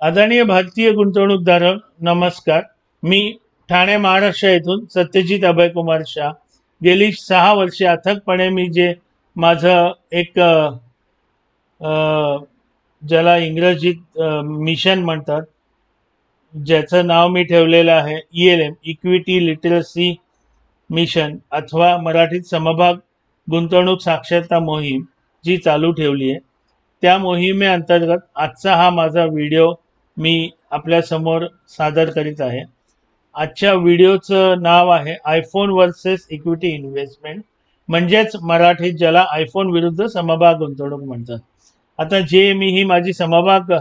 आदरणीय भारतीय गुंतवणूकदार नमस्कार. मी ठाणे महाराष्ट्र येथून सत्यजित अभयकुमार शाह. गेली 6 वर्षे अथकपणे मी जे माझं एक ज्याला इंग्रजीत मिशन म्हणतात, ज्याचं नाव मी ठेवलेलं आहे ELM इक्विटी लिटरसी मिशन अथवा मराठीत समभाग गुंतवणूक साक्षरता मोहीम जी चालू ठेवली आहे, त्या मोहिमेअंतर्गत आजचा हा माझा व्हिडिओ मी आपल्या समोर सादर करीत आहे. आजच्या व्हिडिओचं नाव आहे आयफोन वर्सेस इक्विटी इन्व्हेस्टमेंट, म्हणजेच मराठीत ज्याला आयफोन विरुद्ध समभाग गुंतवणूक म्हणतात. आता जे मी ही माझी समभाग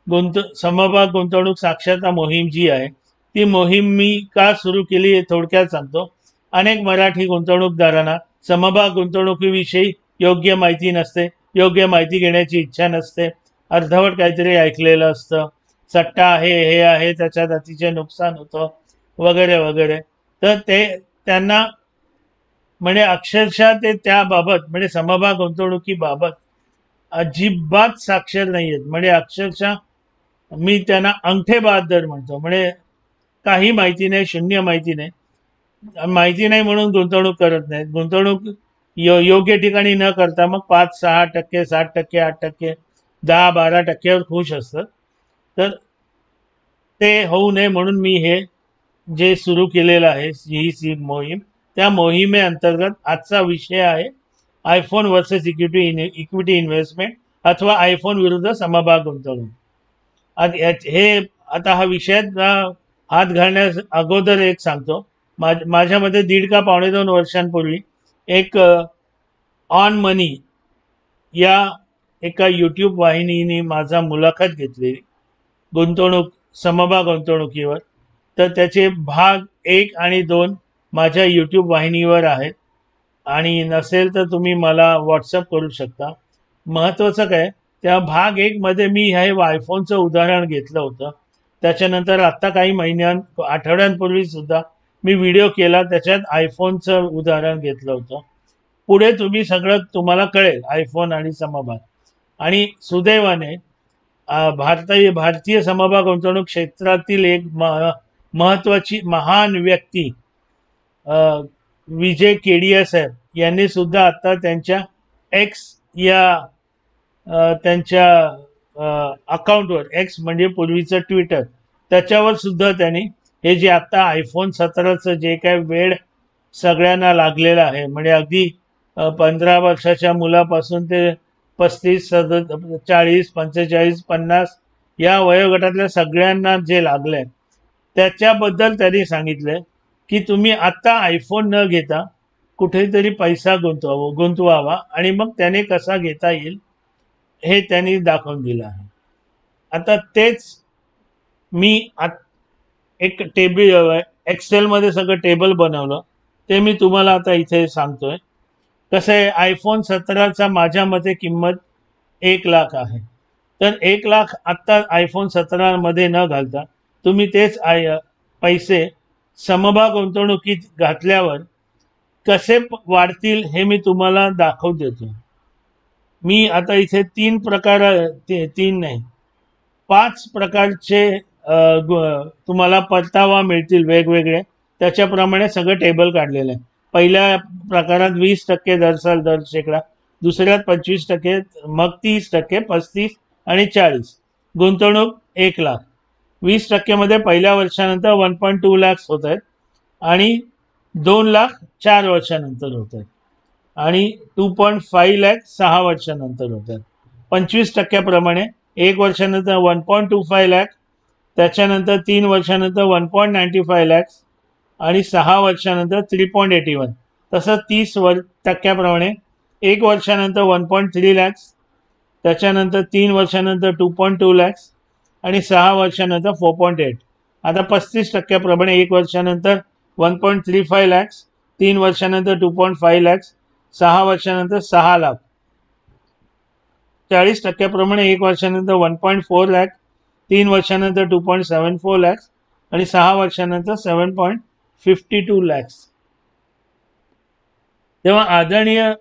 गुंतवणूक साक्षरता मोहीम जी आहे, ती मोहीम मी का सुरू केली हे थोडक्यात सांगतो. अनेक मराठी गुंतवणूकदारांना समभाग गुंतवणुकीविषयी योग्य माहिती नसते, योग्य माहिती घेण्याची इच्छा नसते, अर्धवट काहीतरी ऐकलेलं असतं, सट्टा आहे, हे आहे, त्याच्यात अतिशय नुकसान होतं वगैरे वगैरे. तर ते त्यांना म्हणजे अक्षरशः ते त्याबाबत म्हणजे समभाग गुंतवणुकीबाबत अजिबात साक्षर नाही आहेत. म्हणजे अक्षरशः मी त्यांना अंगठे बहाद्दर म्हणतो. म्हणजे काही माहिती नाही, शून्य माहिती नाही. माहिती नाही म्हणून गुंतवणूक करत नाहीत. गुंतवणूक योग्य ठिकाणी न करता मग 5-6%, 7%, 8%, 10-12% खुश असतात. तर ते होऊ नये म्हणून मी हे जे सुरू केलेलं आहे ही मोहीम, त्या मोहिमेअंतर्गत आजचा विषय आहे आयफोन वर्सेस इक्विटी इन्व्हेस्टमेंट अथवा आयफोन विरुद्ध समभाग गुंतवणूक. आता हा विषयात हात घालण्यास अगोदर एक सांगतो. माझ्यामध्ये 1.5 का पावणे 2 वर्षांपूर्वी एक ऑन मनी या एका यूट्यूब वाहिनीने माझा मुलाखत घेतली समभाग गुंतवणुकीवर. तर त्याचे भाग 1 आणि 2 माझ्या यूट्यूब वाहिनीवर आहेत आणि नसेल तर तुम्ही मला व्हॉट्सअप करू शकता. महत्त्वाचं काय, त्या भाग 1 मध्ये मी हे आयफोनचं उदाहरण घेतलं होतं. त्याच्यानंतर आत्ता काही आठवड्यांपूर्वी सुद्धा मी व्हिडिओ केला, त्याच्यात आयफोनचं उदाहरण घेतलं होतं. पुढे तुम्हाला कळेल आयफोन आणि समभाग. आणि सुदैवाने भारतीय समभाग गुंतवणूक क्षेत्रातील एक महत्वाची महान व्यक्ती विजय केडिया साहेब यांनी सुद्धा आता त्यांच्या एक्स या त्यांच्या अकाउंटवर, एक्स म्हणजे पूर्वीचं ट्विटर, त्याच्यावर सुद्धा त्यांनी हे जे आता आयफोन 17चं जे काय वेळ सगळ्यांना लागलेलं आहे, म्हणजे अगदी 15 वर्षाच्या मुलापासून ते 35, 40, 45, 50 या वयोगटातल्या सगळ्यांना जे लागलंय, त्याच्याबद्दल त्यांनी सांगितलंय की तुम्ही आत्ता आयफोन न घेता कुठेतरी पैसा गुंतवावा आणि मग त्याने कसा घेता येईल हे त्यांनी दाखवून दिलं आहे. आता तेच मी एक एक्सेलमध्ये सगळं टेबल बनवलं, ते मी तुम्हाला आता इथे सांगतोय. कसं आहे, आयफोन 17चा माझ्या मते किंमत 1 लाख आहे. तर 1 लाख आत्ता आयफोन 17 मध्ये न घालता तुम्ही तेच पैसे समभाग गुंतवणुकीत घातल्यावर कसे वाढतील हे मी तुम्हाला दाखवून देतो. मी आता इथे 3 नाही 5 प्रकारचे तुम्हाला परतावा मिळतील वेगवेगळे, त्याच्याप्रमाणे सगळं टेबल काढलेलं आहे. पहिल्या प्रकारात 20% दरसाल दर शेकडा, दुसऱ्यात 25%, मग 30%, 35 आणि 40. गुंतवणूक 1 लाख. 20% मध्ये पहिल्या वर्षानंतर 1.2 लाख होत आहेत आणि 2 लाख 4 वर्षानंतर होत आहेत आणि 2.5 लाख 6 वर्षानंतर होत आहेत. 25% प्रमाणे 1 वर्षानंतर 1.25 लाख, त्याच्यानंतर 3 वर्षानंतर 1.95 लाख आणि 6 वर्षानंतर 3.81. तसंच 30% 1 वर्षानंतर 1.3 लाख, त्याच्यानंतर 3 वर्षानंतर 2.2 लाख आणि 6 वर्षानंतर 4.8. आता 35% प्रमाणे 1 वर्षानंतर 1.35 लाख, 3 वर्षानंतर 2.5 लाख, 6 वर्षानंतर 6 लाख. 40% प्रमाणे 1 वर्षानंतर 1.4 लाख, 3 वर्षानंतर 2.74 लाख आणि 6 वर्षानंतर 7.52 लाख. तेव्हा आदरणीय,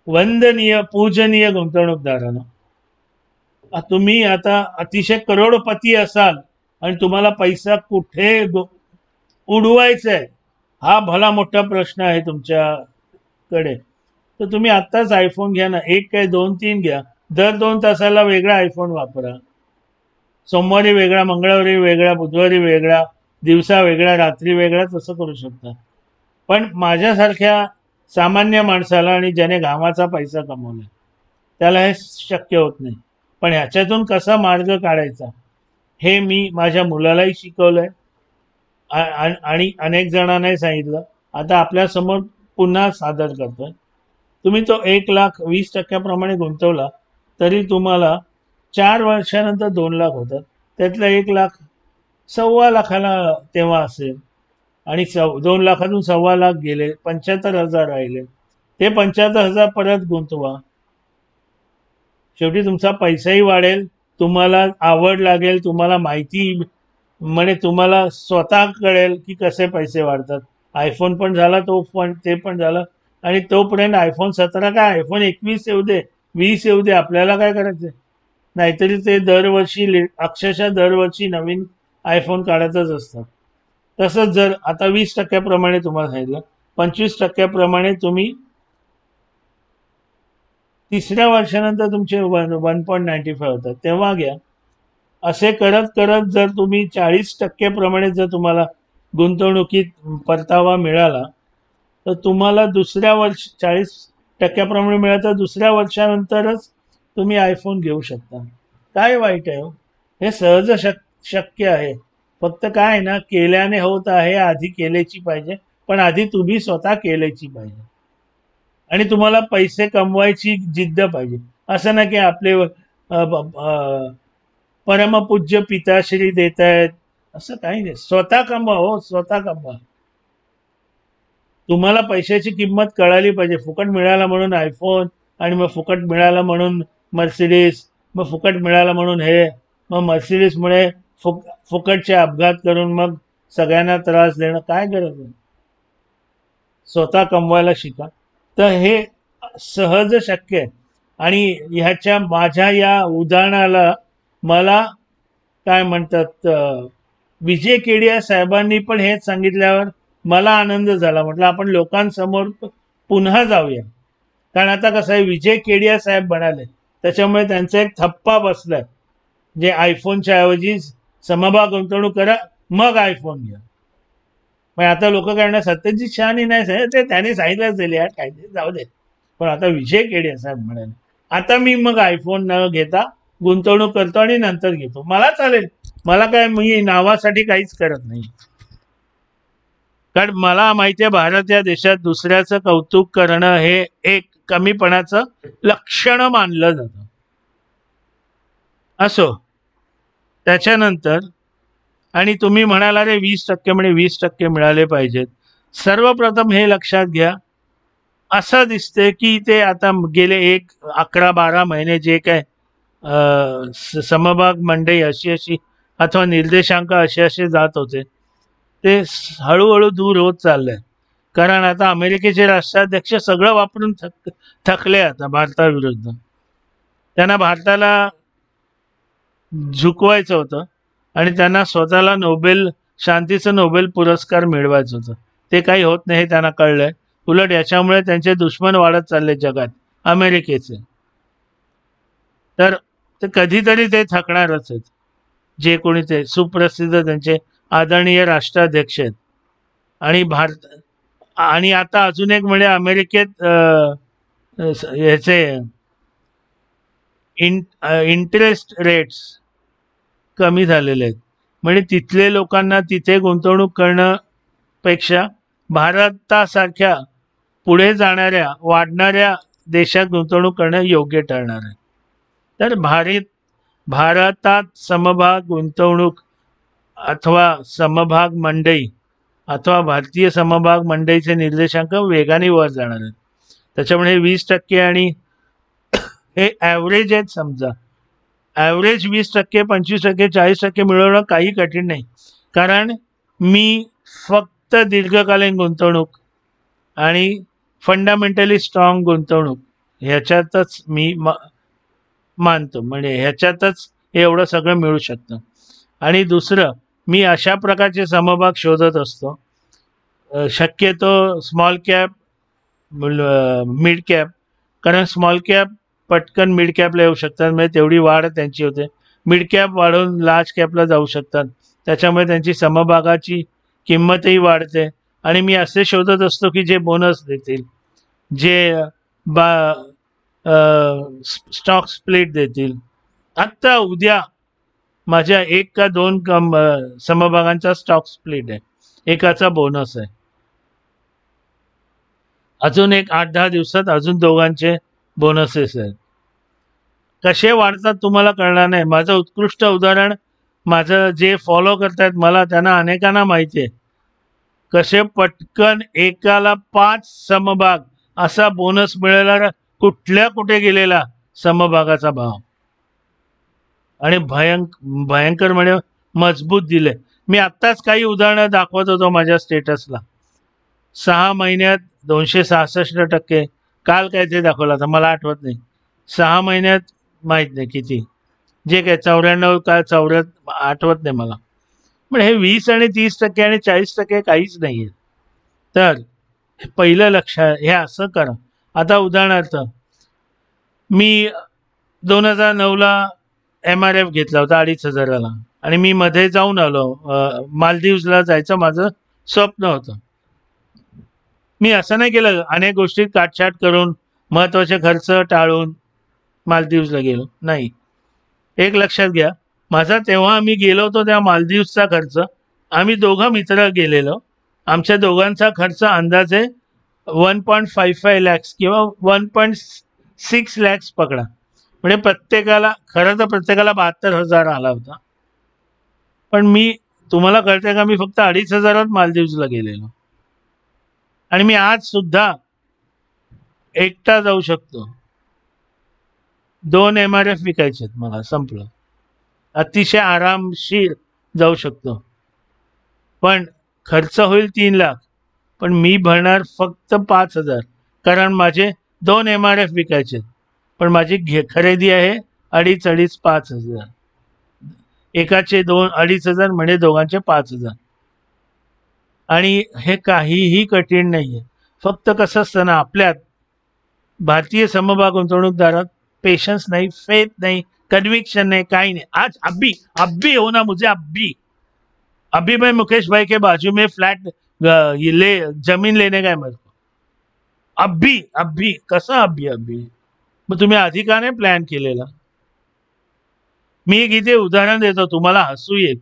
वंदनीय, पूजनीय गुंतवणूकदारांनो, तुम्ही आता अतिशय करोडपती असाल आणि तुम्हाला पैसा कुठे उडवायचा आहे हा भला मोठा प्रश्न आहे तुमच्याकडे, तर तुम्ही आत्ताच आयफोन घ्या ना. एक काय दोन तीन घ्या. दर 2 तासाला वेगळा आयफोन वापरा. सोमवारी वेगळा, मंगळवारी वेगळा, बुधवारी वेगळा, दिवसा वेगळा, रात्री वेगळा, तसं करू शकता. पण माझ्यासारख्या सामान्य माणसाला आणि ज्याने घामाचा पैसा कमवला त्याला हे शक्य होत नाही. पण ह्याच्यातून कसा मार्ग काढायचा हे मी माझ्या मुलालाही शिकवलंय आणि अनेक जणांनाही सांगितलं. आता आपल्या समोर पुन्हा सादर करतोय. तुम्ही तो 1,20,00,000 गुंतवला तरी तुम्हाला 4 वर्षानंतर 2 लाख होतात. त्यातलं 1 लाख 1,15,00,000ला तेव्हा असेल आणि 2 लाखातून 1,15,00,000 गेले, 75,000 राहिले. ते 75,000 परत गुंतवा. शेवटी तुमचा पैसाही वाढेल, तुम्हाला आवड लागेल, तुम्हाला माहिती म्हणजे तुम्हाला स्वतः कळेल की कसे पैसे वाढतात. आयफोन पण झाला, तो पण ते पण झालं आणि तोपर्यंत iPhone 17 काय iPhone 21 येऊ दे, 20 येऊ दे, आपल्याला काय करायचंय. नाहीतरी ते दरवर्षी अक्षरशः दरवर्षी नवीन आयफोन काढतच असतात. तसंच जर आता 20% तुम्हाला सांगितलं, 25% तुम्ही तिसऱ्या वर्षानंतर तुमचे 1.95 होतात तेव्हा घ्या. असे करत करत जर तुम्ही 40% जर तुम्हाला गुंतवणुकीत परतावा मिळाला तर तुम्हाला दुसऱ्या वर्ष 40% मिळाला तर दुसऱ्या वर्षानंतरच तुम्ही आयफोन घेऊ शकता. काय वाईट आहे हो, हे सहज शक्य आहे. फक्त काय ना, केल्याने होत आहे, आधी केल्याची पाहिजे. पण आधी तुम्ही स्वतः केल्याची पाहिजे आणि तुम्हाला पैसे कमवायची जिद्द पाहिजे. असं ना की आपले परमपूज्य पिताश्री देत आहेत असं काही नाही. स्वतः कमवा हो, स्वतः कमवा. तुम्हाला पैशाची किंमत कळाली पाहिजे. फुकट मिळाला म्हणून आयफोन आणि मग फुकट मिळाला म्हणून मर्सिडीज, मग फुकट मिळाला म्हणून हे, मग मर्सिडीजमुळे फुकटचे अपघात करून मग सगळ्यांना त्रास देणं काय गरज आहे. स्वतः कमवायला शिका. तर हे सहज शक्य आहे. आणि ह्याच्या माझ्या या उदाहरणाला मला काय म्हणतात, विजय केडिया साहेबांनी पण हेच सांगितल्यावर मला आनंद झाला. म्हटलं आपण लोकांसमोर पुन्हा जाऊया. कारण आता कसं आहे, विजय केडिया साहेब म्हणाले त्याच्यामुळे त्यांचा एक थप्पा बसलाय. जे आयफोनच्या ऐवजी समभाग गुंतवणूक करा मग आयफोन घ्या. मग आता लोक काय, सत्यजित शहानी नाही ते त्याने सांगितलंच दिले यार, काय जाऊ दे. पण आता विजय केडिया साहेब म्हणाले आता मी मग आयफोन न घेता गुंतवणूक करतो आणि नंतर घेतो. मला चालेल, मला काय, मी नावासाठी काहीच करत नाही. कारण मला माहिती आहे भारत या देशात दुसऱ्याचं कौतुक करणं हे एक कमीपणाचं लक्षण मानलं जातं. असो, त्याच्यानंतर आणि तुम्ही म्हणाला रे 20% म्हणजे 20% मिळाले पाहिजेत. सर्वप्रथम हे लक्षात घ्या, असं दिसते की ते आता गेले 11-12 महिने जे काय समभाग मंडई अशी अथवा निर्देशांक असे जात होते ते हळूहळू दूर होत चाललंय. कारण आता अमेरिकेचे राष्ट्राध्यक्ष सगळं वापरून थकले आता भारताविरुद्ध. त्यांना भारताला झुकवायचं होतं आणि त्यांना स्वतःला शांतीचं नोबेल पुरस्कार मिळवायचं होतं. ते काही होत नाही हे त्यांना कळलंय. उलट याच्यामुळे त्यांचे दुश्मन वाढत चालले जगात, अमेरिकेचे. तर कधीतरी ते थकणारच आहेत. जे कोणी ते सुप्रसिद्ध त्यांचे आदरणीय राष्ट्राध्यक्ष आहेत. आणि आता अजून एक म्हणजे अमेरिकेत ह्याचे इंटरेस्ट रेट्स कमी झालेले आहेत. म्हणजे तिथले लोकांना तिथे गुंतवणूक करणं पेक्षा भारतासारख्या पुढे जाणाऱ्या वाढणाऱ्या देशात गुंतवणूक करणं योग्य ठरणार आहे. तर भारतात समभाग गुंतवणूक अथवा समभाग मंडई अथवा भारतीय समभाग मंडईचे निर्देशांक वेगाने वर जाणार आहेत. त्याच्यामुळे 20% आणि हे ॲव्हरेज आहेत. समजा ॲव्हरेज 20%, 25%, 40% मिळवणं काही कठीण नाही. कारण मी फक्त दीर्घकालीन गुंतवणूक आणि फंडामेंटली स्ट्रॉंग गुंतवणूक ह्याच्यातच मी मानतो, म्हणजे ह्याच्यातच एवढं सगळं मिळू शकतं. आणि दुसरं, मी अशा प्रकारचे समभाग शोधत असतो, शक्यतो स्मॉल कॅप, मिड कॅप, कारण स्मॉल कॅप पटकन मिड कॅपला येऊ शकतात, म्हणजे तेवढी वाढ त्यांची होते. मिड कॅप वाढून लार्ज कॅपला जाऊ शकतात, त्याच्यामुळे त्यांची समभागाची किंमतही वाढते. आणि मी असे शोधत असतो की जे बोनस देतील, जे बा स्टॉक स्प्लिट देतील. आत्ता उद्या माझ्या एक का दोन समभागांचा स्टॉक स्प्लिट आहे, एकाचा बोनस आहे. अजून एक 8-10 दिवसात अजून दोघांचे बोनसेस आहेत. कसे वाढतात तुम्हाला कळणार नाही. माझं उत्कृष्ट उदाहरण, माझं जे फॉलो करतायत मला, त्यांना अनेकांना माहिती आहे कसे पटकन एकाला 5 समभाग असा बोनस मिळाला, कुठे गेलेला समभागाचा भाव, आणि भयंकर म्हणजे मजबूत दिले. मी आत्ताच काही उदाहरणं दाखवत होतो माझ्या स्टेटसला. 6 महिन्यात 266%, काल काय ते दाखवलं, आता मला आठवत नाही. 6 महिन्यात माहीत नाही किती, जे काय 94 का 84, आठवत नाही मला. पण हे 20 आणि 30% आणि 40% काहीच नाही आहे. तर पहिलं लक्ष हे असं करा. आता उदाहरणार्थ, मी 2009ला MRF घेतला होता 2,500ला, आणि मी मध्ये जाऊन आलो. मालदीव्सला जायचं माझं स्वप्न होतं. मी असं नाही केलं अनेक गोष्टी काटछाट करून, महत्त्वाचे खर्च टाळून मालदीव्सला गेलो नाही. एक लक्षात घ्या, माझा तेव्हा आम्ही गेलो होतो तेव्हा मालदीव्सचा खर्च, आम्ही दोघं मित्र गेलेलो, आमच्या दोघांचा खर्च अंदाजे 1.55 लॅक्स किंवा 1.6 लॅक्स पकडा. म्हणजे प्रत्येकाला, खरं तर प्रत्येकाला 72,000 आला होता. पण मी, तुम्हाला कळतंय का, मी फक्त 2,500 मालदीव्सला गेलेलो. आणि मी आज सुद्धा एकटा जाऊ शकतो. 2 MRF विकायचे आहेत मला, संपलं. अतिशय आरामशीर जाऊ शकतो. पण खर्च होईल 3 लाख, पण मी भरणार फक्त 5,000, कारण माझे 2 MRF विकायचे, पण माझी खरेदी आहे 2,500 एकाचे 2,500 म्हणजे दोघांचे 5,000. आणि हे काहीही कठीण नाही आहे. फक्त कसं असतं ना, आपल्यात भारतीय समभाग गुंतवणूकदारात पेशन्स नहीं, फेथ नहीं, कन्विक्शन नहीं, काही नहीं. आज अभी अभी हो ना मुझे, अभी मैं मुकेश भाई के बाजू में फ्लैट जमीन लेने का है मेरे को. अभी कसं अभी मग तुम्ही आधी का नाही प्लॅन केलेला? मी एक इथे उदाहरण देतो, तुम्हाला हसू येईल.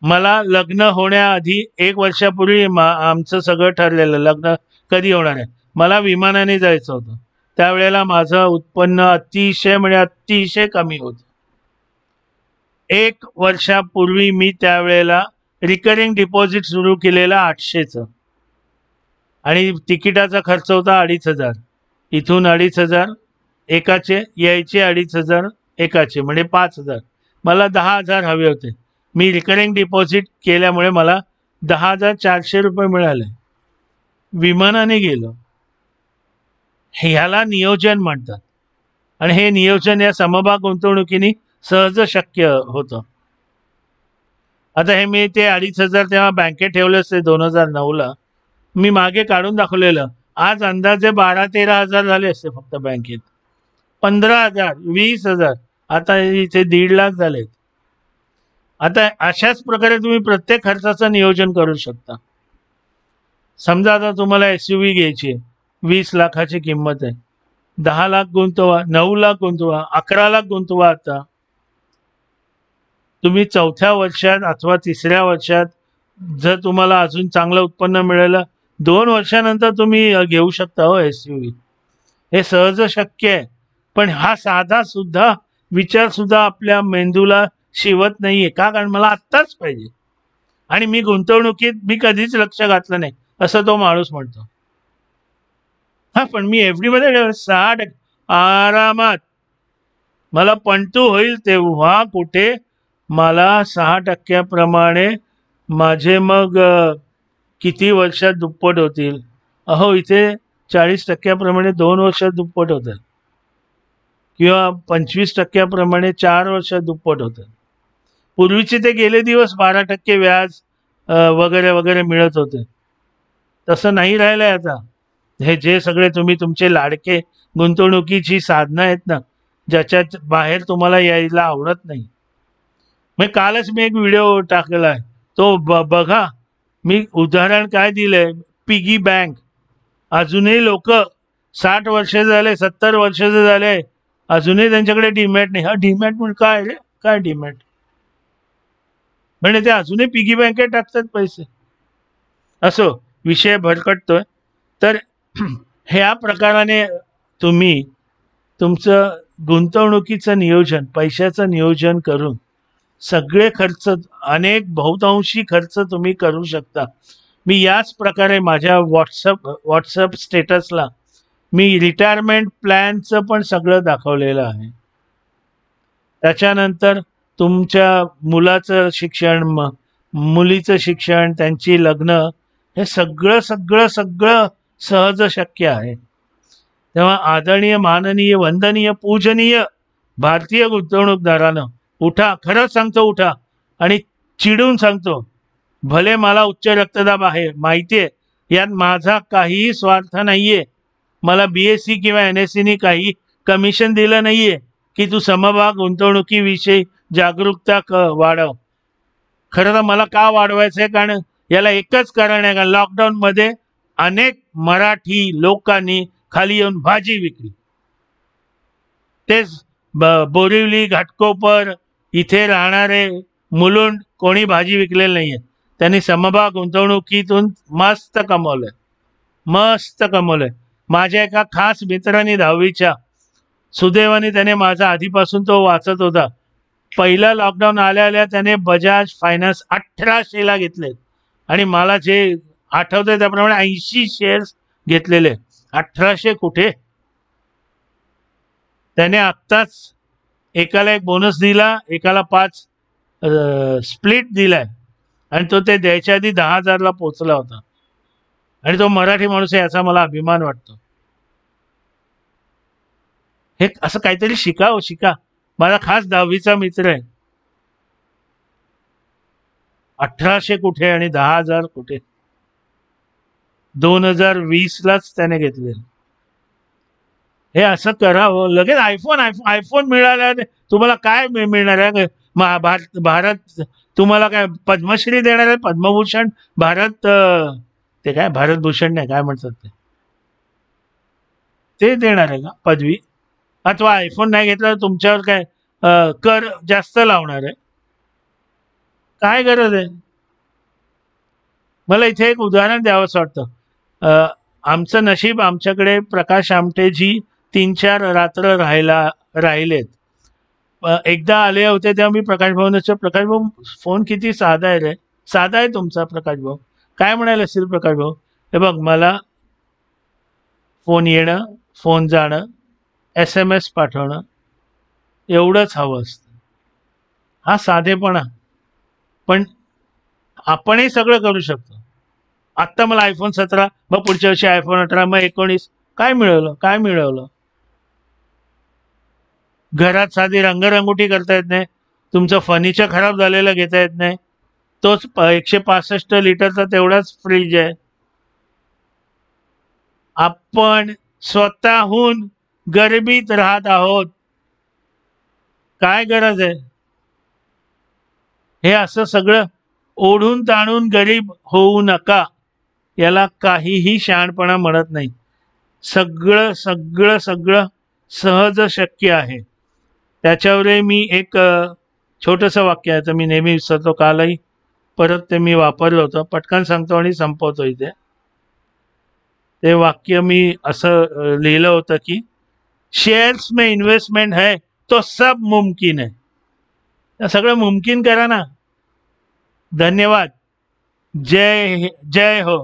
मला लग्न होण्याआधी 1 वर्षापूर्वी आमचं सगळं ठरलेलं, लग्न कधी होणार आहे. मला विमानाने जायचं होतं. त्यावेळेला माझं उत्पन्न अतिशय म्हणजे अतिशय कमी होतं. 1 वर्षापूर्वी मी त्यावेळेला रिकरिंग डिपॉझिट सुरू केलेला 800चं, आणि तिकिटाचा खर्च होता 2,500. इथून 2,500 एकाचे, यायचे 2,500 एकाचे, म्हणजे 5,000. मला 10,000 हवे होते. मी रिकरिंग डिपॉझिट केल्यामुळे मला 10,400 रुपये मिळाले. विमानाने गेलो. ह्याला नियोजन म्हणतात, आणि हे नियोजन या समभाग गुंतवणुकीने सहज शक्य होतं. आता हे मी ते 2,500 तेव्हा बँकेत ठेवले असते 2009ला, मी मागे काढून दाखवलेलं, आज अंदाजे 12-13 हजार झाले असते फक्त बँकेत. 15,000, 20,000, आता इथे 1.5 लाख झालेत. आता अशाच प्रकारे तुम्ही प्रत्येक खर्चाचं नियोजन करू शकता. समजा आता तुम्हाला SUV घ्यायची आहे, 20 लाखाची किंमत आहे. 10 लाख गुंतवा, 9 लाख गुंतवा, 11 लाख गुंतवा. आता तुम्ही 4थ्या वर्षात अथवा 3ऱ्या वर्षात जर तुम्हाला अजून चांगलं उत्पन्न मिळालं, 2 वर्षानंतर तुम्ही घेऊ शकता हो SUV. हे सहज शक्य आहे. पण हा साधा सुद्धा विचार सुद्धा आपल्या मेंदूला शिवत नाहीये. का? कारण मला आत्ताच पाहिजे, आणि मी गुंतवणुकीत मी कधीच लक्ष घातलं नाही, असं तो माणूस म्हणतो. हा, पण मी FD मध्ये 6% आरामात. मला पंटू होईल तेव्हा कुठे मला 6% माझे मग किती वर्षात दुप्पट होतील? अहो, इथे 40% 2 वर्षात दुप्पट होतात. किंवा 25% 4 वर्षात दुप्पट होतं. पूर्वीचे ते गेले दिवस 12% व्याज वगैरे वगैरे मिळत होते. तसं नाही राहिलंय आता. हे जे सगळे तुम्ही तुमचे लाडके गुंतवणुकीची साधनं आहेत ना, ज्याच्यात बाहेर तुम्हाला यायला आवडत नाही. मग कालच मी एक व्हिडिओ टाकलेला आहे, तो बघा. मी उदाहरण काय दिलंय, पिगी बँक. अजूनही लोक 60 वर्ष झाले, 70 वर्षाचे झाले, अजूनही त्यांच्याकडे डीमॅट नाही. हा डीमॅट म्हणजे काय रे? काय डीमॅट म्हणजे? ते अजूनही पिगी बँकेत टाकतात पैसे. असो, विषय भरकटतोय. तर ह्या प्रकाराने तुम्ही तुमचं गुंतवणुकीचं नियोजन, पैशाचं नियोजन करून सगळे खर्च, अनेक बहुतांशी खर्च तुम्ही करू शकता. मी याच प्रकारे माझ्या व्हॉट्सअप स्टेटसला मी रिटायरमेंट प्लॅनचं पण सगळं दाखवलेलं आहे. त्याच्यानंतर तुमच्या मुलाचं शिक्षण, मुलीचं शिक्षण, त्यांची लग्न, हे सगळं सगळं सगळं सहज शक्य आहे. तेव्हा आदरणीय, माननीय, वंदनीय, पूजनीय भारतीय गुंतवणूकदारानं उठा. खरंच सांगतो, उठा. आणि चिडून सांगतो, भले मला उच्च रक्तदाब आहे, माहितीये, यात माझा काहीही स्वार्थ नाहीये. मला BSc किंवा NSCनी काही कमिशन दिलं नाहीये की तू समभाग गुंतवणुकीविषयी जागरूकता वाढव. खरं तर मला का वाढवायचं आहे, कारण याला एकच कारण आहे का, लॉकडाऊनमध्ये अनेक मराठी लोकांनी खाली येऊन भाजी विकली. तेच बोरिवली, घाटकोपर इथे राहणारे मुलुंड कोणी भाजी विकलेली नाहीये. त्यांनी समभाग गुंतवणुकीतून मस्त कमवलंय, मस्त कमवलंय. माझ्या एका खास मित्राने 10वीच्या सुदैवाने, त्याने माझा आधीपासून तो वाचत होता. पहिला लॉकडाऊन आल्या त्याने बजाज फायनान्स 1800ला घेतले आणि मला जे आठवतंय त्याप्रमाणे 80 शेअर्स घेतलेले. 1800 कुठे? त्याने आत्ताच एकाला एक बोनस दिला, एकाला 5 स्प्लिट दिलाय आणि तो ते द्यायच्या आधी 10,000ला पोचला होता. आणि तो मराठी माणूस आहे याचा मला अभिमान वाटतो. हे असं काहीतरी शिका, शिका. माझा खास 10वीचा मित्र आहे. 1800 कुठे आणि 10,000 कुठे? 2020लाच त्याने घेतलेलं. हे असं करावं. लगेच आयफोन मिळाला, तुम्हाला काय मिळणार आहे? भारत तुम्हाला काय पद्मश्री देणार आहे? पद्मभूषण, भारत, ते काय भारतभूषण नाही, काय म्हणतात ते देणार आहे का पदवी? अथवा आयफोन नाही घेतला तर तुमच्यावर काय कर जास्त लावणार आहे? काय गरज आहे? मला इथे एक उदाहरण द्यावंसं वाटतं. आमचं नशीब, आमच्याकडे प्रकाश आमटेजी 3-4 रात्र राहिलेत. एकदा आले होते तेव्हा मी प्रकाश प्रकाश भाऊ, फोन किती साधा आहे रे. साधा आहे तुमचा प्रकाश भाऊ. काय म्हणाले असेल प्रकाश भाऊ? हे बघ, मला फोन येणं, फोन जाणं, SMS पाठवणं, एवढंच हवं असतं. हा साधेपणा. पण आपणही सगळं करू शकतो. आत्ता मला iPhone 17, मग पुढच्या वर्षी iPhone 18, मग 19. काय मिळवलं? काय मिळवलं? घरात साधी रंगरंगोटी करता येत नाही. तुमचं फर्निचर खराब झालेलं घेता येत नाही. तोच 165 लिटरचा तेवढाच फ्रीज आहे. आपण स्वतःहून गरिबीत राहत आहोत. काय गरज आहे? हे असं सगळं ओढून ताणून गरीब होऊ नका. याला काहीही शहाणपणा म्हणत नाही. सगळं सगळं सगळं सहज शक्य आहे. त्याच्यावरही मी एक छोटंसं वाक्य आहे, तर मी नेहमी विसरतो, कालही परत ते मी वापरलं होतं. पटकन सांगतो आणि संपवतो इथे. ते वाक्य मी असं लिहिलं होतं की शेअर्स में इन्वेस्टमेंट है तो सब मुमकिन है. सगळं मुमकिन करा ना. धन्यवाद. जय हो.